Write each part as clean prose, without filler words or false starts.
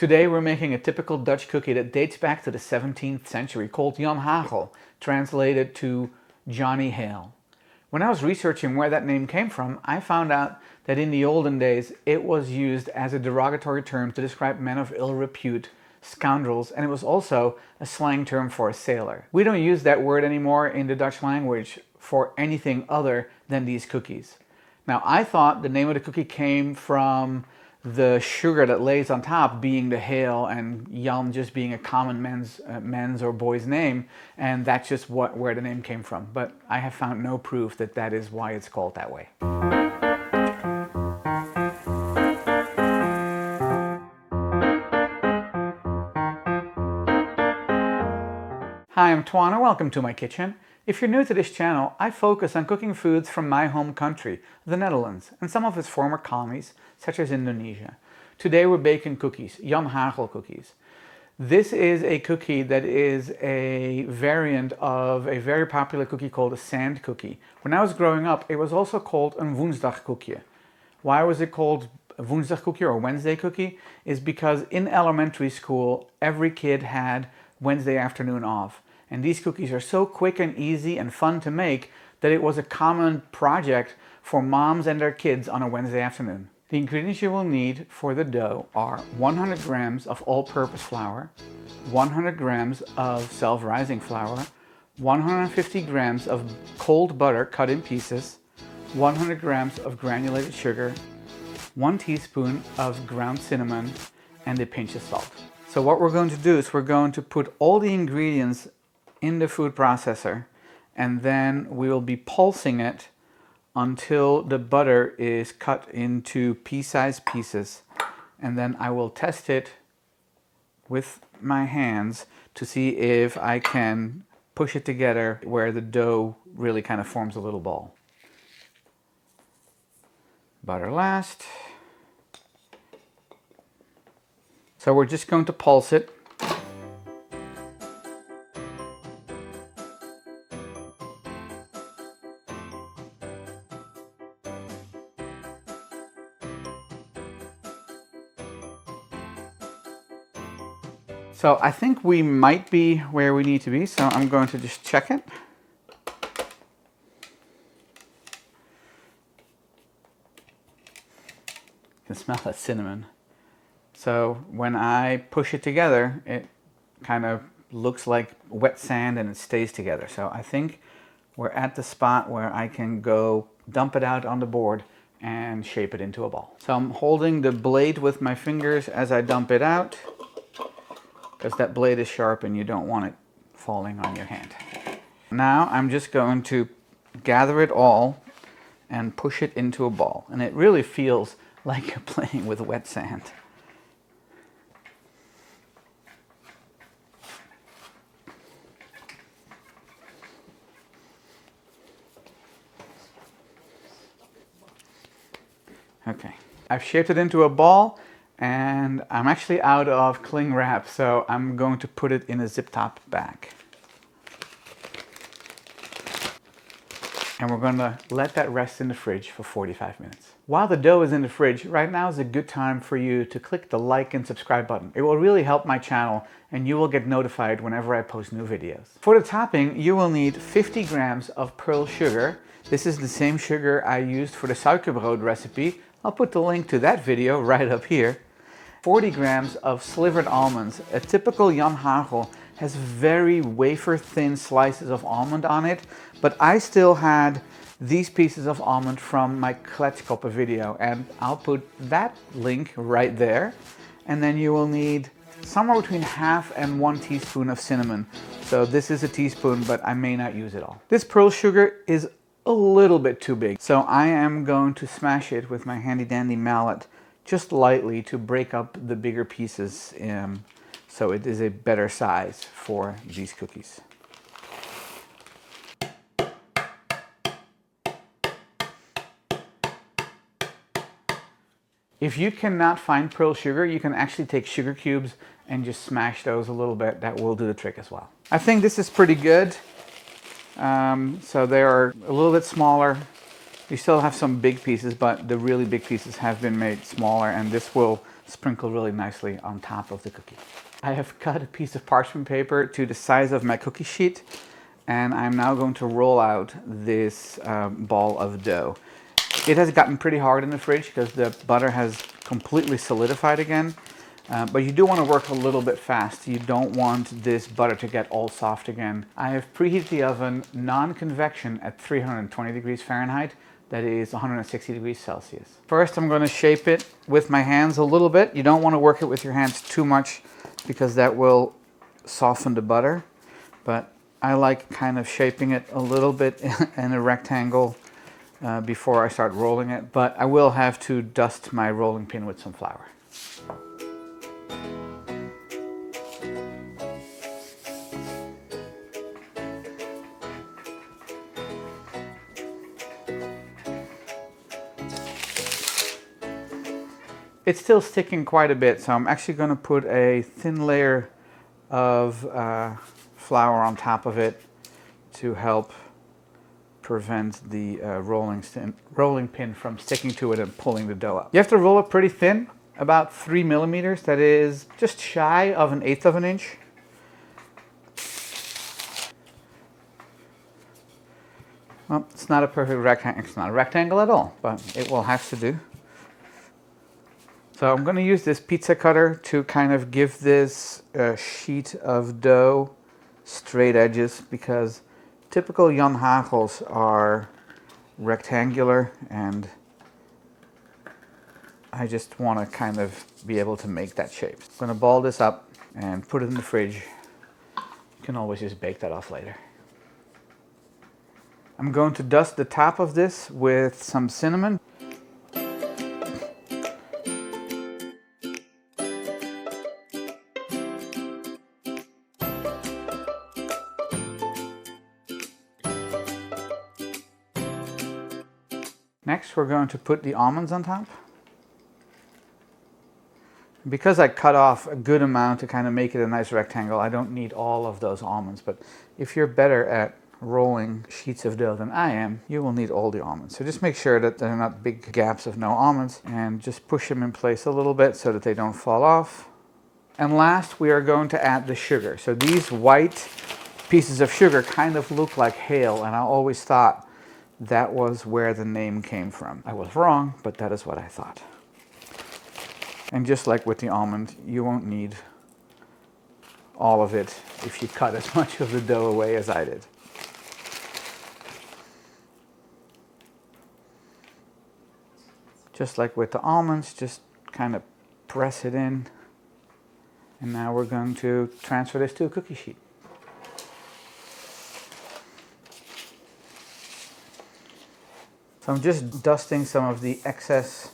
Today we're making a typical Dutch cookie that dates back to the 17th century called Jan Hagel, translated to Johnny Hale. When I was researching where that name came from, I found out that in the olden days it was used as a derogatory term to describe men of ill repute, scoundrels, and it was also a slang term for a sailor. We don't use that word anymore in the Dutch language for anything other than these cookies. Now, I thought the name of the cookie came from the sugar that lays on top being the Hale and Jan just being a common men's or boy's name, and that's just where the name came from. But I have found no proof that that is why it's called that way. Hi, I'm Twana, welcome to my kitchen. If you're new to this channel, I focus on cooking foods from my home country, the Netherlands, and some of its former colonies, such as Indonesia. Today we're baking cookies, Jan Hagel cookies. This is a cookie that is a variant of a very popular cookie called a sand cookie. When I was growing up, it was also called een woensdagkoekje. Why was it called a woensdagkoekje or Wednesday cookie? Is because in elementary school, every kid had Wednesday afternoon off. And these cookies are so quick and easy and fun to make that it was a common project for moms and their kids on a Wednesday afternoon. The ingredients you will need for the dough are 100 grams of all-purpose flour, 100 grams of self-rising flour, 150 grams of cold butter cut in pieces, 100 grams of granulated sugar, 1 teaspoon of ground cinnamon, and a pinch of salt. So what we're going to do is we're going to put all the ingredients in the food processor, and then we will be pulsing it until the butter is cut into pea-sized pieces, and then I will test it with my hands to see if I can push it together where the dough really kind of forms a little ball. Butter last. So we're just going to pulse it. So I think we might be where we need to be, so I'm going to just check it. You can smell that cinnamon. So when I push it together, it kind of looks like wet sand and it stays together. So I think we're at the spot where I can go dump it out on the board and shape it into a ball. So I'm holding the blade with my fingers as I dump it out, because that blade is sharp and you don't want it falling on your hand. Now I'm just going to gather it all and push it into a ball. And it really feels like you're playing with wet sand. Okay, I've shaped it into a ball, and I'm actually out of cling wrap, so I'm going to put it in a zip top bag. And we're going to let that rest in the fridge for 45 minutes. While the dough is in the fridge, right now is a good time for you to click the like and subscribe button. It will really help my channel, and you will get notified whenever I post new videos. For the topping, you will need 50 grams of pearl sugar. This is the same sugar I used for the suikerbrood recipe. I'll put the link to that video right up here. 40 grams of slivered almonds. A typical Jan Hagel has very wafer-thin slices of almond on it, but I still had these pieces of almond from my kletskoppen video, and I'll put that link right there. And then you will need somewhere between half and 1 teaspoon of cinnamon. So this is a teaspoon, but I may not use it all. This pearl sugar is a little bit too big, so I am going to smash it with my handy dandy mallet just lightly to break up the bigger pieces so it is a better size for these cookies. If you cannot find pearl sugar, you can actually take sugar cubes and just smash those a little bit. That will do the trick as well. I think this is pretty good. So they are a little bit smaller. You still have some big pieces, but the really big pieces have been made smaller, and this will sprinkled really nicely on top of the cookie. I have cut a piece of parchment paper to the size of my cookie sheet, and I'm now going to roll out this ball of dough. It has gotten pretty hard in the fridge because the butter has completely solidified again, but you do want to work a little bit fast. You don't want this butter to get all soft again. I have preheated the oven non-convection at 320 degrees Fahrenheit. That is 160 degrees Celsius. First, I'm going to shape it with my hands a little bit. You don't want to work it with your hands too much because that will soften the butter. But I like kind of shaping it a little bit in a rectangle before I start rolling it. But I will have to dust my rolling pin with some flour. It's still sticking quite a bit, so I'm actually going to put a thin layer of flour on top of it to help prevent the rolling pin from sticking to it and pulling the dough up. You have to roll it pretty thin, about 3 millimeters. That is just shy of 1/8 of an inch. Well, it's not a perfect rectangle. It's not a rectangle at all, but it will have to do. So I'm going to use this pizza cutter to kind of give this sheet of dough straight edges, because typical Jan Hagels are rectangular, and I just want to kind of be able to make that shape. I'm going to ball this up and put it in the fridge. You can always just bake that off later. I'm going to dust the top of this with some cinnamon. Next, we're going to put the almonds on top. Because I cut off a good amount to kind of make it a nice rectangle, I don't need all of those almonds. But if you're better at rolling sheets of dough than I am, you will need all the almonds. So just make sure that there are not big gaps of no almonds, and just push them in place a little bit so that they don't fall off. And last, we are going to add the sugar. So these white pieces of sugar kind of look like hail, and I always thought that was where the name came from. I was wrong, but that is what I thought. And just like with the almond, you won't need all of it if you cut as much of the dough away as I did. Just like with the almonds, just kind of press it in. And now we're going to transfer this to a cookie sheet. So I'm just dusting some of the excess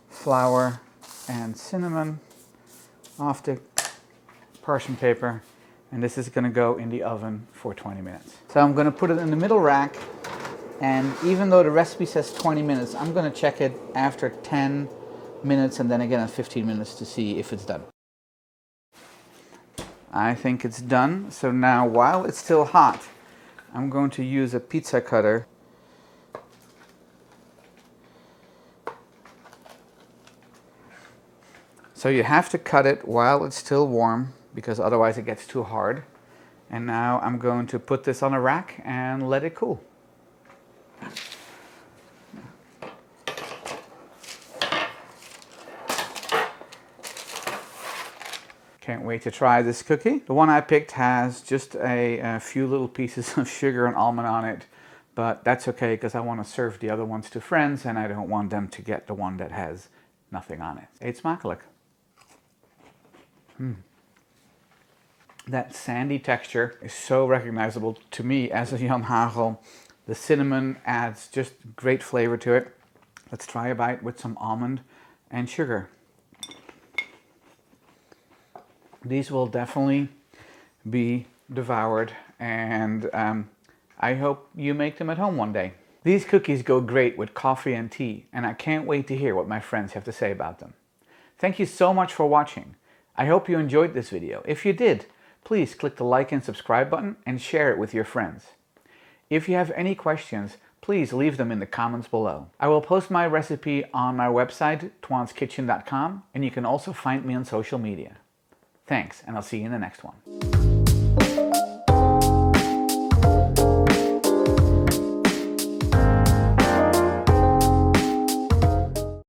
flour and cinnamon off the parchment paper, and this is going to go in the oven for 20 minutes. So I'm going to put it in the middle rack, and even though the recipe says 20 minutes, I'm going to check it after 10 minutes and then again at 15 minutes to see if it's done. I think it's done. So now, while it's still hot, I'm going to use a pizza cutter So you have to cut it while it's still warm, because otherwise it gets too hard. And now I'm going to put this on a rack and let it cool. Can't wait to try this cookie. The one I picked has just a few little pieces of sugar and almond on it, but that's okay because I want to serve the other ones to friends and I don't want them to get the one that has nothing on it. Eet smakelijk. That sandy texture is so recognizable to me as a Jan Hagel. The cinnamon adds just great flavor to it. Let's try a bite with some almond and sugar. These will definitely be devoured, and I hope you make them at home one day. These cookies go great with coffee and tea, and I can't wait to hear what my friends have to say about them. Thank you so much for watching. I hope you enjoyed this video. If you did, please click the like and subscribe button and share it with your friends. If you have any questions, please leave them in the comments below. I will post my recipe on my website, twanskitchen.com, and you can also find me on social media. Thanks, and I'll see you in the next one.